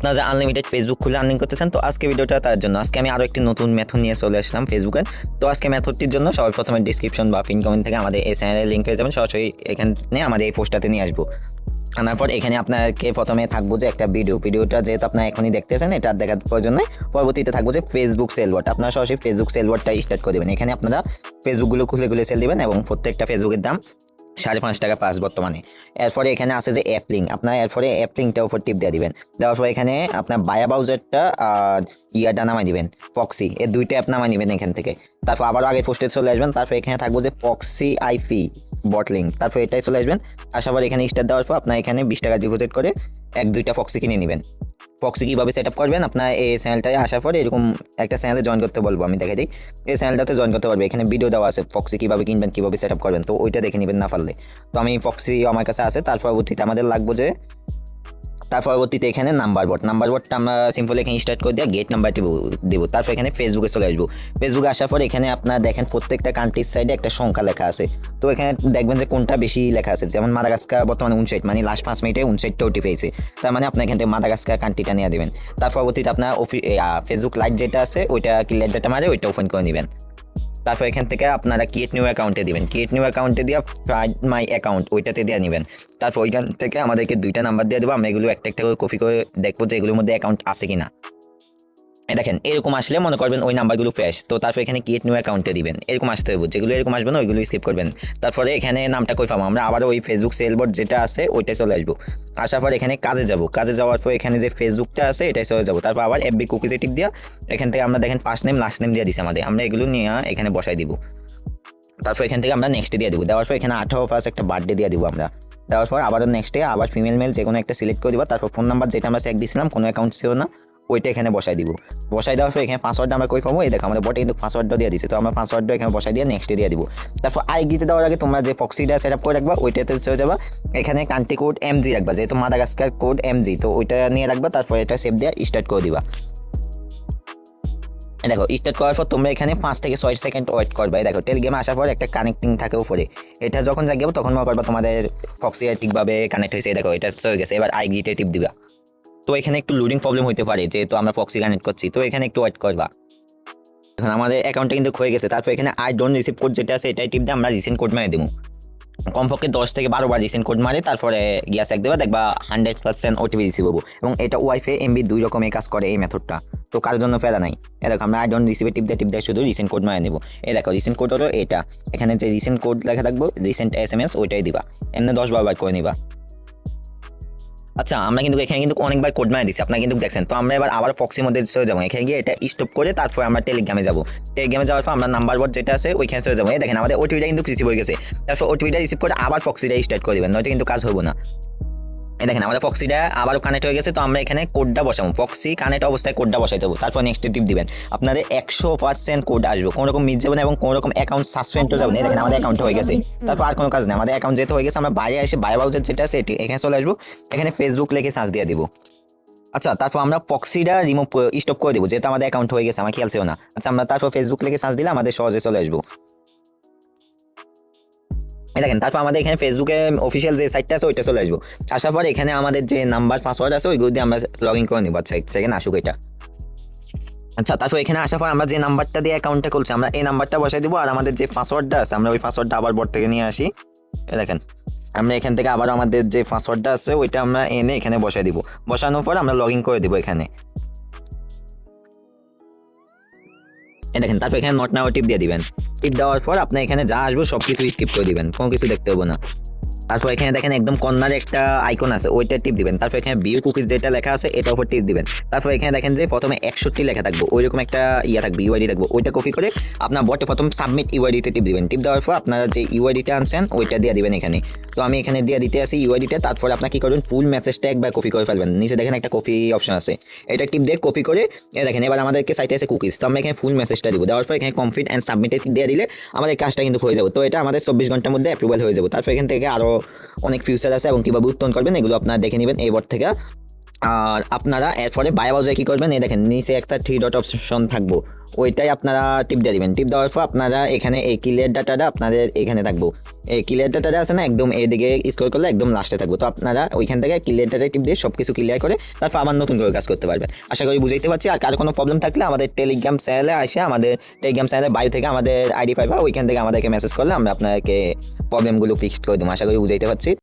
আপনারা যে unlimited Facebook খুলে আর্নিং করতেছেন, তো আজকে ভিডিওটা তার জন্য। আজকে আমি আরও একটি নতুন মেথড নিয়ে চলে আসলাম ফেসবুকের। তো আজকে মেথডটির জন্য সবার প্রথমে ডিসক্রিপশন বা পিন কমেন্ট থেকে আমাদের এই চ্যানেলের লিঙ্ক পেয়ে যাবেন। সরাসরি এখানে আমাদের এই পোস্টটাতে নিয়ে আসবো। আনার পর এখানে আপনাকে প্রথমে থাকবো যে একটা ভিডিওটা যেহেতু আপনারা এখনই দেখতেছেন, এটা দেখার প্রয়োজন নয়। পরবর্তীতে থাকবো যে ফেসবুক সেল বট। আপনারা সরাসরি ফেসবুক সেল বটটা স্টার্ট করে দেবেন। এখানে আপনারা ফেসবুকগুলো খুলে সেল দেবেন এবং প্রত্যেকটা ফেসবুকের দাম 5.5 টাকা প্লাস বর্তমানে। এরপরে এখানে আছে যে অ্যাপ লিঙ্ক, আপনার এরপরে অ্যাপ লিঙ্কটার উপর টিপ দিয়ে দিবেন। দেওয়ার পর এখানে আপনার বায়া ব্রাউজারটা আর ইয়াটা নামাই দিবেন, প্রক্সি, এই দুইটা অ্যাপ নামাই নেবেন এখান থেকে। তারপর আবারও আগে পোস্টে চলে আসবেন। তারপর এখানে থাকবো যে প্রক্সি আইপি বট লিঙ্ক, তারপর এটাই চলে আসবেন। আসার পর এখানে স্টার্ট দেওয়ার পর আপনার এখানে 20 টাকা ডিপোজিট করে 1-2টা প্রক্সি কিনে নেবেন। প্রক্সি কীভাবে সেট আপ করবেন, আপনার এই চ্যানেলটায় আসার পরে এরকম একটা চ্যানেলে জয়েন করতে বলবো, আমি দেখে দিই। এই চ্যানেলটাতে জয়েন করতে পারবে, এখানে ভিডিও দেওয়া আছে প্রক্সি কীভাবে কিনবেন, কীভাবে সেট আপ করবেন, তো ওইটা দেখে নেবেন না পারলে। তো আমি প্রক্সি আমার কাছে আছে। তার পরবর্তীতে আমাদের লাগবো যে এখানে নাম্বার বোর্ডটা আমরা সিম্পল এখানে স্টার্ট করে দিয়ে গেট নাম্বারটি দেবো। তারপর এখানে ফেসবুকে চলে আসবো। ফেসবুকে আসার পর এখানে আপনারা দেখেন প্রত্যেকটা কান্ট্রির সাইডে একটা সংখ্যা লেখা আছে। তো এখানে দেখবেন যে কোনটা বেশি লেখা আছে। যেমন মাদাগাস্কার বর্তমানে 59, মানে লাস্ট 5 মিনিটে 59টা ওটি পেয়েছে। তার মানে আপনার এখান থেকে মাদাগাস্কার কান্ট্রিটা নিয়ে দেবেন। তার পরবর্তীতে আপনার ফেসবুক লাইট যেটা আছে ওইটা ক্লিয়ার ডাটা মারে ওইটা ওপেন করে নেবেন। তারপর এখান থেকে আপনারা ক্রিয়েট নিউ অ্যাকাউন্টে দিবেন। ক্রিয়েট নিউ অ্যাকাউন্টে দিয়ে ফাইন্ড মাই অ্যাকাউন্ট ওইটাতে দিয়ে নেবেন। তারপর ওইখান থেকে আমাদেরকে 2টা নাম্বার দিয়ে দেবো। আমরা এগুলো একটা করে কপি করে দেখবো যে এগুলোর মধ্যে অ্যাকাউন্ট আছে কিনা। দেখেন এরকম আসলে মনে করবেন ওই নাম্বারগুলো ফ্রেশ। তো তারপর এখানে ক্রিয়েট নিউ অ্যাকাউন্টে দিবেন। এরকম আসতে হবে, যেগুলো এরকম আসবে না ওইগুলো স্কিপ করবেন। তারপরে এখানে নামটা কই পাবো আমরা, আবারও ওই ফেসবুক সেল বোর্ড যেটা আছে ওইটাই চলে আসবো। আসার পর এখানে কাজে যাওয়ার পর এখানে যে ফেসবুকটা আছে এটাই চলে যাবো। তারপর আবার এফবি কুকিজে টিপ দিয়া এখান থেকে আমরা দেখেন ফার্স্ট নেম লাস্ট নেম দিয়ে দিচ্ছে আমাদের, আমরা এগুলো নিয়ে এখানে বসাই দিব। তারপর এখান থেকে আমরা নেক্সটে দিয়ে দেবো। দেওয়ার পর এখানে 18+ একটা বার্থডে দিয়ে দিব আমরা। দেওয়ার পর আবারও নেক্সটে আবার ফিমেল মেল যে কোনো একটা সিলেক্ট করে দিব। তারপর ফোন নাম্বার যেটা আমরা চেক দিয়েছিলাম, কোনো অ্যাকাউন্ট ছিল না, ওইটা এখানে বসাই দিব। বসাই দেওয়ার পর এখানে পাসওয়ার্ডটা আমরা কই পাবো, এই দেখো আমাদের বটে কিন্তু পাসওয়ার্ডটা দিয়ে দিচ্ছে। তো আমরা পাসওয়ার্ডটা এখানে বসাই দিয়ে নেক্সটে দিয়ে দিব। তারপর আইডিতে দেওয়ার আগে তোমরা যে প্রক্সিটা সেট আপ করে রাখবা ওইটাতে চলে যাবা। এখানে কান্ট্রি কোড এমজি রাখবা, যেহেতু মাদাগাস্কার কোড এমজি, তো ওইটা নিয়ে রাখবা। তারপর এটা সেভ দিয়ে স্টার্ট করে দিবা। দেখো স্টার্ট করার পর তোমরা এখানে 5 থেকে 6 সেকেন্ড ওয়েট করবে। দেখো টেলিগ্রামে আসার পর একটা কানেক্টিং থাকে উপরে, এটা যখন জাগবে তখন মনে করবা তোমাদের প্রক্সি ঠিকভাবে কানেক্ট হয়েছে। দেখো এটা চলে গেছে। এবার আইডিতে টিপ দিবা। তো এখানে একটু লোডিং প্রবলেম হতে পারে, যেহেতু আমরা প্রক্সি কানেক্ট করছি, তো এখানে একটু ওয়েট করবা। এখন আমাদের অ্যাকাউন্টটা কিন্তু হয়ে গেছে। তারপর এখানে আই ডোন্ট রিসিভ কোড যেটা আছে এটাই টিপ দিয়ে আমরা রিসেন্ট কোড মেরে দেবো। কমপক্ষে 10 থেকে 12 বার রিসেন্ট কোড মারে তারপরে গিয়া চেক দেবা, দেখবা 100% ওটিপি রিসিভ হবো। এবং এটা ওয়াইফাই এমবি 2 রকমে কাজ করে এই মেথডটা, তো কারোর জন্য ফেরা নাই। দেখো আমরা আই ডোন্ট রিসিভে টিপ দিয়ে শুধু রিসেন্ট কোড মারে নেবো। দেখো রিসেন্ট কোড হলো এটা, এখানে যে রিসেন্ট কোড লেখা থাকবো রিসেন্ট SMS ওইটাই দিবা। এমনি 10 বার করে নিবা। আচ্ছা আমরা কিন্তু এখানে কিন্তু অনেকবার কোড মারা দিচ্ছি, আপনারা কিন্তু দেখছেন। তো আমরা এবার আবার ফক্সির মধ্যে চলে যাবো। এখানে গিয়ে এটা স্টপ করে তারপর আমরা টেলিগ্রামে যাবো। টেলিগ্রামে যাওয়ার পর আমরা নাম্বার বোর্ড যেটা আছে ওইখানে চলে যাবো। দেখেন আমাদের ওটিপিটা কিন্তু রিসিভ হয়ে গেছে। তারপর ওটিপিটা রিসিভ করে আবার ফক্সিটা স্টার্ট করে দেবেন, নয়তো কিন্তু কাজ হবো না। দেখেন আমাদের ফক্সিটা আবার কানেক্ট হয়ে গেছে। তো আমরা এখানে কোডটা বসাবো, ফক্সি কানেক্ট অবস্থায় কোডটা বসাইতে হবে। তারপর নেক্সট টিপ দিবেন, আপনাদের 100% কোড আসবে, কোনো রকম মিস যাবে না এবং কোনো রকম অ্যাকাউন্ট সাসপেন্ডও যাবে না। দেখেন আমাদের অ্যাকাউন্ট হয়ে গেছে। তারপর আর কোনো কাজ নেই, আমাদের অ্যাকাউন্ট যেতে হয়ে গেছে। আমরা বাইরে এসে বাই ব্রাউজার যেটা আছে এখানে চলে আসবো। এখানে ফেসবুক লিখে সার্চ দিয়ে দিব। আচ্ছা তারপর আমরা প্রক্সিটা রিমুভ স্টপ করে দেবো, যেহেতু আমাদের অ্যাকাউন্ট হয়ে গেছে, আমার খেয়াল ছিল না। আচ্ছা আমরা তারপর ফেসবুক লিখে সার্চ দিলে আমাদের সহজে চলে আসবো। দেখেন তারপর আমাদের এখানে ফেসবুকে অফিসিয়াল যে সাইটটা আছে ওইটা চলে আসবো। আসার পর এখানে আমাদের যে নাম্বার পাসওয়ার্ড আছে ওইগুলো দিয়ে আমরা লগ ইন করে নিব। আচ্ছা সেখানে আসুক এটা। আচ্ছা তারপর এখানে আসার পর আমরা যে নাম্বারটা দিয়ে অ্যাকাউন্টটা খুলছি আমরা এই নাম্বারটা বসাই দিব। আর আমাদের যে পাসওয়ার্ডটা আছে আমরা ওই পাসওয়ার্ডটা আবার বোর্ড থেকে নিয়ে আসি। দেখেন আমরা এখান থেকে আবার আমাদের যে পাসওয়ার্ডটা আছে ওইটা আমরা এনে এখানে বসাই দিব। বসানোর পর আমরা লগ ইন করে দিব এখানে। দেখেন তারপর এখানে নট নাও টিপ দিয়ে দিবেন। টিপ দেওয়ার পর আপনার এখানে যা আসবে সব কিছু স্কিপ করে দিবেন, কোনো কিছু দেখতে হবে না। তারপর এখানে দেখেন একদম কর্নারে একটা আইকন আছে ওইটা টিপ দিবেন। তারপর এখানে ভিউ কুকিজ যেটা লেখা আছে এটার উপর টিপ দিবেন। তারপর এখানে দেখেন যে প্রথমে 61 লেখা থাকবে, ওইরকম একটা থাকবে ইউআইডি থাকবে, ওইটা কপি করে আপনার বটে প্রথম সাবমিট ইউআইডিতে টিপ দিবেন। টিপ দেওয়ার পর আপনারা যে ইউআইডিটা আনছেন ওইটা দিয়ে দিবেন এখানে। তো আমি এখানে দিয়ে দিতে আসি ইউআইডিটা। তারপর আপনার কি করবেন, ফুল মেসেজটা একবার কপি করে ফেলবেন। নিচে দেখেন একটা কপি অপশন আছে, এটা টিপ দিয়ে কপি করে দেখেন এবার আমাদেরকে সাইটে আছে কুকিজ। তো আমরা এখানে ফুল মেসেজটা দিব। দেওয়ার পর এখানে কমপ্লিট অ্যান্ড সাবমিটে দিয়ে দিলে আমাদের কাজটা কিন্তু হয়ে যাবে। তো এটা আমাদের 24 ঘন্টার মধ্যে অ্যাপ্রুভাল হয়ে যাবে। তারপর এখান থেকে আরও অনেক ফিউচার আছে এবং কীভাবে উত্তোলন করবেন এগুলো আপনারা দেখে নেবেন এই বোর্ড থেকে। আর আপনারা এরপরে বাই ব্রাউজারে কী করবেন, এই দেখেন নিচে একটা 3 ডট অপশন থাকবো, ওইটাই আপনারা টিপ দিয়ে দিবেন। টিপ দেওয়ার পর আপনারা এখানে এই ক্লিয়ার ডাটাটা আপনাদের এখানে থাকবো, এই ক্লিয়ার ডাটাটা আছে না একদম এদিকে স্ক্রল করলে একদম লাস্টে থাকবো। তো আপনারা ওইখান থেকে ক্লিয়ার ডাটা টিপ দিয়ে সব কিছু ক্লিয়ার করে তারপর আবার নতুন করে কাজ করতে পারবেন। আশা করি বুঝাইতে পারছি। আর কার কোনো প্রবলেম থাকলে আমাদের টেলিগ্রাম চ্যানেলে আসে, আমাদের টেলিগ্রাম চ্যানেলের বায়ো থেকে আমাদের আইডি পাইবা, ওইখান থেকে আমাদেরকে মেসেজ করলে আমরা আপনাকে প্রবলেমগুলো ফিক্সড করে দেবো। আশা করি বুঝাইতে পারছি।